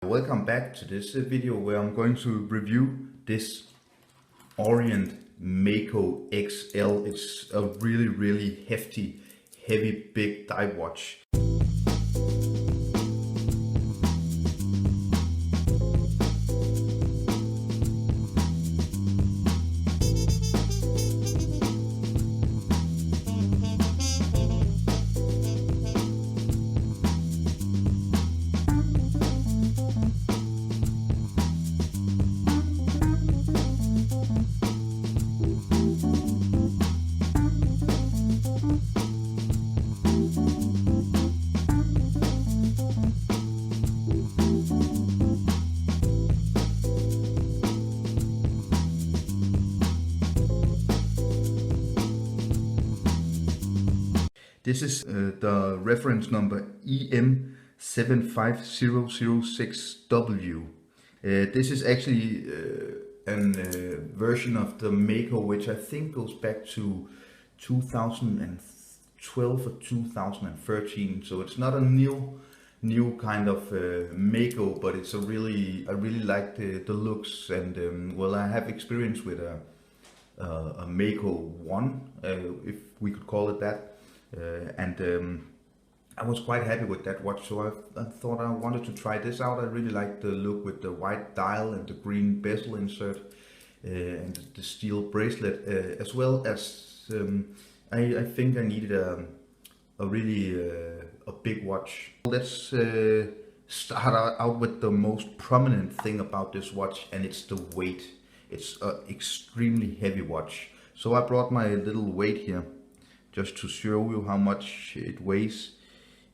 Welcome back to this video where I'm going to review this Orient Mako XL. It's a really hefty, heavy, big dive watch. This is the reference number EM75006W. This is actually a version of the Mako which I think goes back to 2012 or 2013. So it's not a new kind of Mako, but it's I really like the looks, and well, I have experience with a Mako 1, if we could call it that. I was quite happy with that watch, so I thought I wanted to try this out. I really like the look with the white dial and the green bezel insert and the steel bracelet, as well as I think I needed a really a big watch. Let's start out with the most prominent thing about this watch, and it's the weight. It's an extremely heavy watch. So I brought my little weight here, just to show you how much it weighs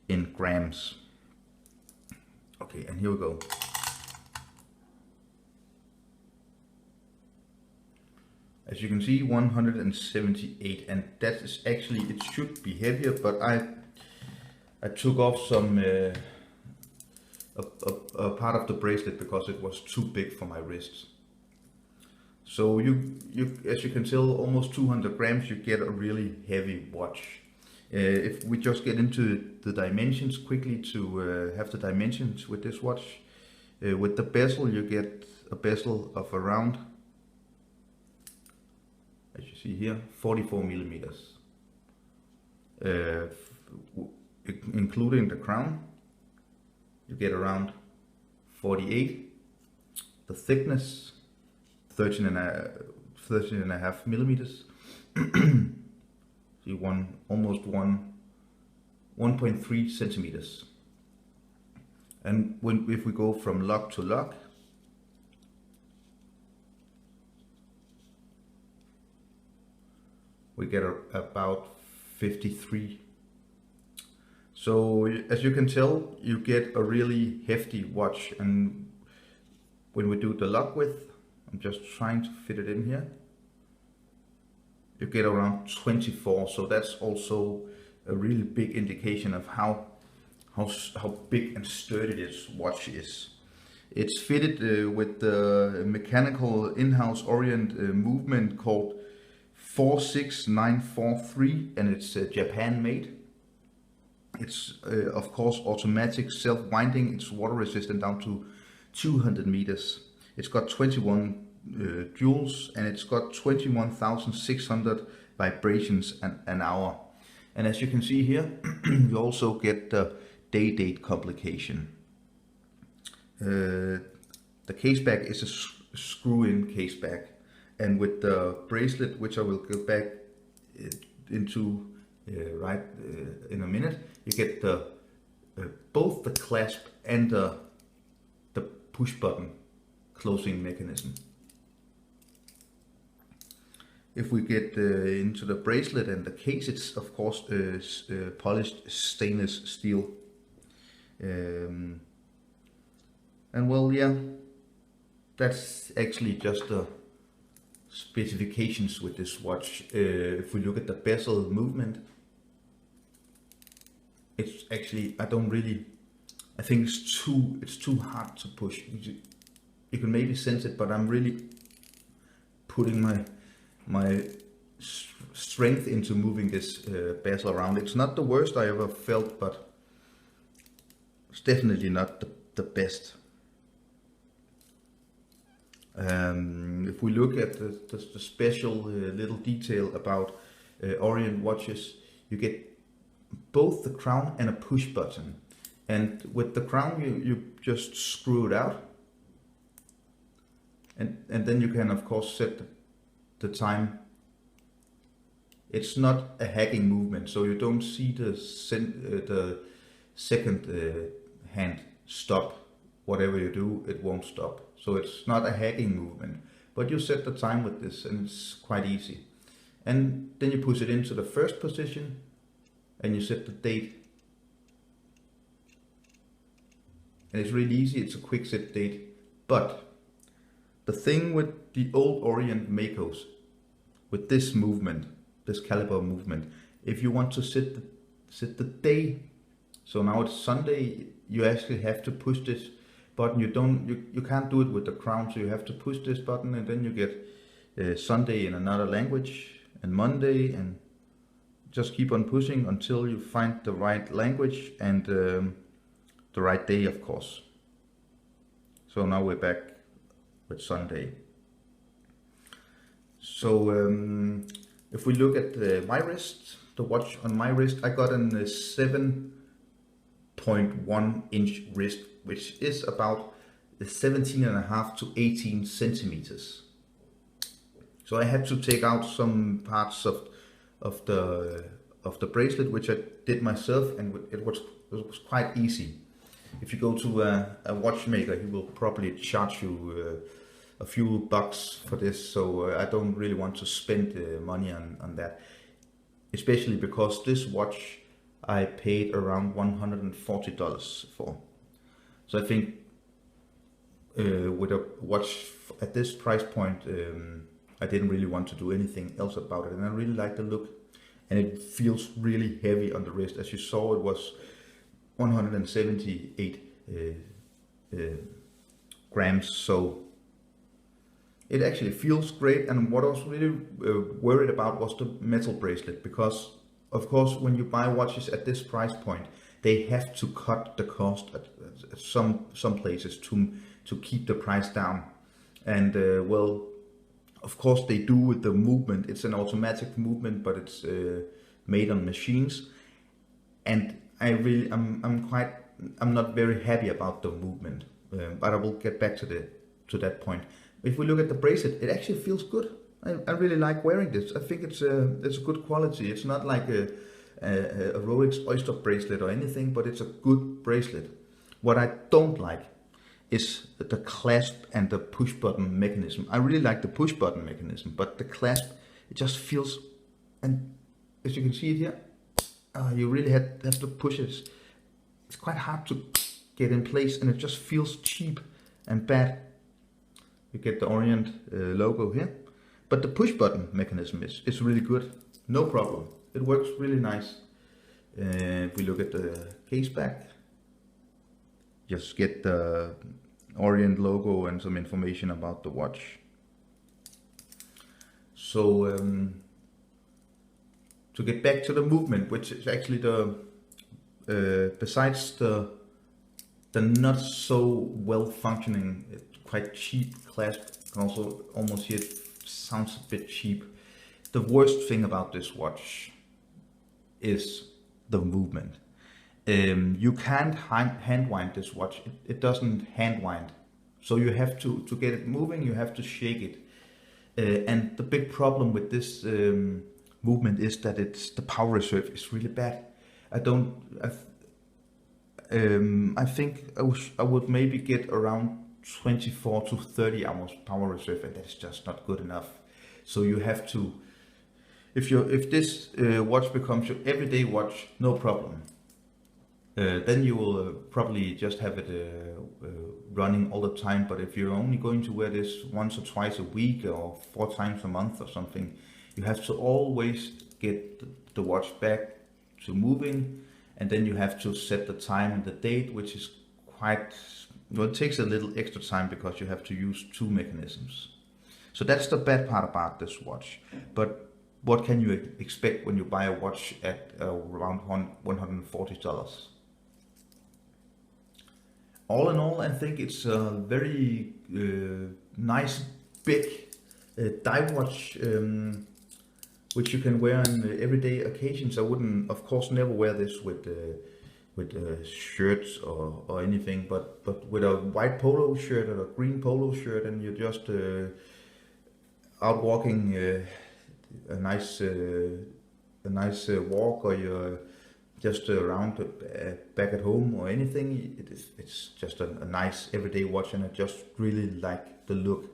in grams. Okay, and here we go. As you can see, 178, and that is actually, it should be heavier, but I took off some a part of the bracelet because it was too big for my wrists. So you as you can tell, almost 200 grams, you get a really heavy watch. If we just get into the dimensions quickly to have the dimensions with this watch, with the bezel, you get a bezel of around, as you see here, 44 millimeters. Including the crown, you get around 48. The thickness, 13 and a half millimeters. See, almost 1.3 centimeters. And if we go from lock to lock, we get about 53. So as you can tell, you get a really hefty watch. And when we do the lock width, I'm just trying to fit it in here, you get around 24. So that's also a really big indication of how big and sturdy this watch is. It's fitted with the mechanical in-house Orient movement called 46943, and it's Japan made. It's of course automatic, self-winding. It's water resistant down to 200 meters. It's got 21 joules, and it's got 21,600 vibrations an hour. And as you can see here, you also get the day date complication. The case back is a screw-in case back, and with the bracelet, which I will go back into in a minute, you get the both the clasp and the push button closing mechanism. If we get into the bracelet and the case, it's of course polished stainless steel. And well, yeah, that's actually just the specifications with this watch. If we look at the bezel movement, it's actually, I think it's too hard to push. You can maybe sense it, but I'm really putting my strength into moving this bezel around. It's not the worst I ever felt, but it's definitely not the best. If we look at the special little detail about Orient watches, you get both the crown and a push button. And with the crown, you just screw it out. And then you can, of course, set the time. It's not a hacking movement, so you don't see the second hand stop. Whatever you do, it won't stop. So it's not a hacking movement, but you set the time with this and it's quite easy. And then you push it into the first position and you set the date. And it's really easy, it's a quick set date. But the thing with the old Orient Makos, with this movement, this caliber movement, if you want to set the day, so now it's Sunday, you actually have to push this button. You can't do it with the crown, so you have to push this button and then you get Sunday in another language and Monday, and just keep on pushing until you find the right language and the right day, of course. So now we're back with Sunday. So if we look at my wrist, the watch on my wrist, I got a 7.1 inch wrist, which is about 17.5 to 18 centimeters. So I had to take out some parts of the bracelet, which I did myself, and it was quite easy. If you go to a watchmaker, he will probably charge you a few bucks for this, so I don't really want to spend money on that, especially because this watch I paid around $140 for. So I think with a watch at this price point, I didn't really want to do anything else about it, and I really like the look, and it feels really heavy on the wrist. As you saw, it was 178 grams, so it actually feels great. And what I was really worried about was the metal bracelet, because of course when you buy watches at this price point, they have to cut the cost at some places to keep the price down. And well, of course they do with the movement. It's an automatic movement, but it's made on machines, and I'm not very happy about the movement, but I will get back to that point. If we look at the bracelet, it actually feels good. I really like wearing this. I think it's a good quality. It's not like a Rolex Oyster bracelet or anything, but it's a good bracelet. What I don't like is the clasp and the push button mechanism. I really like the push button mechanism, but the clasp, it just feels, and as you can see it here, you really have to push it. It's quite hard to get in place, and it just feels cheap and bad. You get the Orient logo here, but the push button mechanism is really good, no problem. It works really nice. If we look at the case back, just get the Orient logo and some information about the watch. So to get back to the movement, which is actually the besides the not so well functioning, quite cheap clasp, you can also almost hear it sounds a bit cheap. The worst thing about this watch is the movement. You can't hand wind this watch. It doesn't hand wind. So you have to get it moving, you have to shake it. And the big problem with this movement is that the power reserve is really bad. I think I would maybe get around 24 to 30 hours power reserve, and that is just not good enough. So you have to, if this watch becomes your everyday watch, no problem. Then you will probably just have it running all the time. But if you're only going to wear this once or twice a week or 4 times a month or something, you have to always get the watch back to moving, and then you have to set the time and the date, which is quite, well, it takes a little extra time because you have to use 2 mechanisms. So that's the bad part about this watch. But what can you expect when you buy a watch at around $140? All in all, I think it's a very nice big dive watch, which you can wear on everyday occasions. I wouldn't, of course, never wear this with shirts or anything, but with a white polo shirt or a green polo shirt, and you're just out walking a nice walk, or you're just around back at home or anything. It's just a nice everyday watch, and I just really like the look.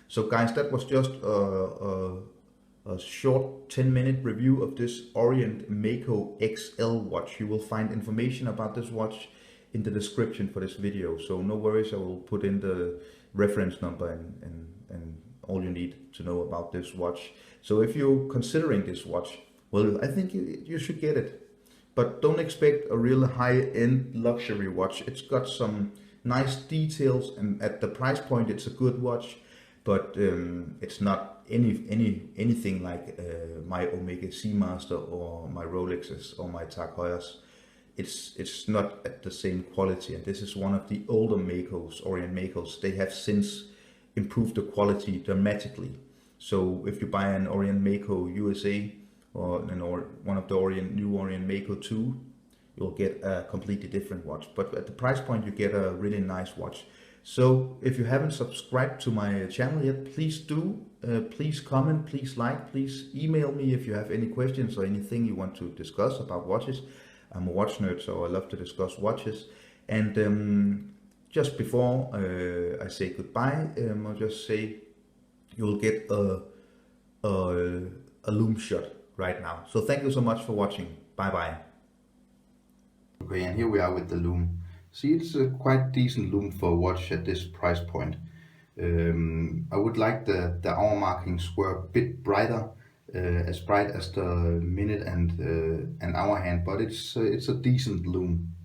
So guys, that was just a short 10-minute review of this Orient Mako XL watch. You will find information about this watch in the description for this video, so no worries, I will put in the reference number and all you need to know about this watch. So if you're considering this watch, well, I think you should get it. But don't expect a real high-end luxury watch. It's got some nice details, and at the price point it's a good watch, but it's not anything like my Omega Seamaster or my Rolexes or my Tag Heuers. It's not at the same quality, and this is one of the older Makos, Orient Makos. They have since improved the quality dramatically. So if you buy an Orient Mako USA or one of the new Orient Mako 2, you'll get a completely different watch. But at the price point, you get a really nice watch. So if you haven't subscribed to my channel yet, please do. Please comment, please like, please email me if you have any questions or anything you want to discuss about watches. I'm a watch nerd, so I love to discuss watches. And just before I say goodbye, I'll just say you'll get a Loom shot right now. So thank you so much for watching. Bye bye. Okay, and here we are with the Loom. See, it's a quite decent Loom for a watch at this price point. I would like the hour markings were a bit brighter, as bright as the minute and hour hand, but it's a decent Loom.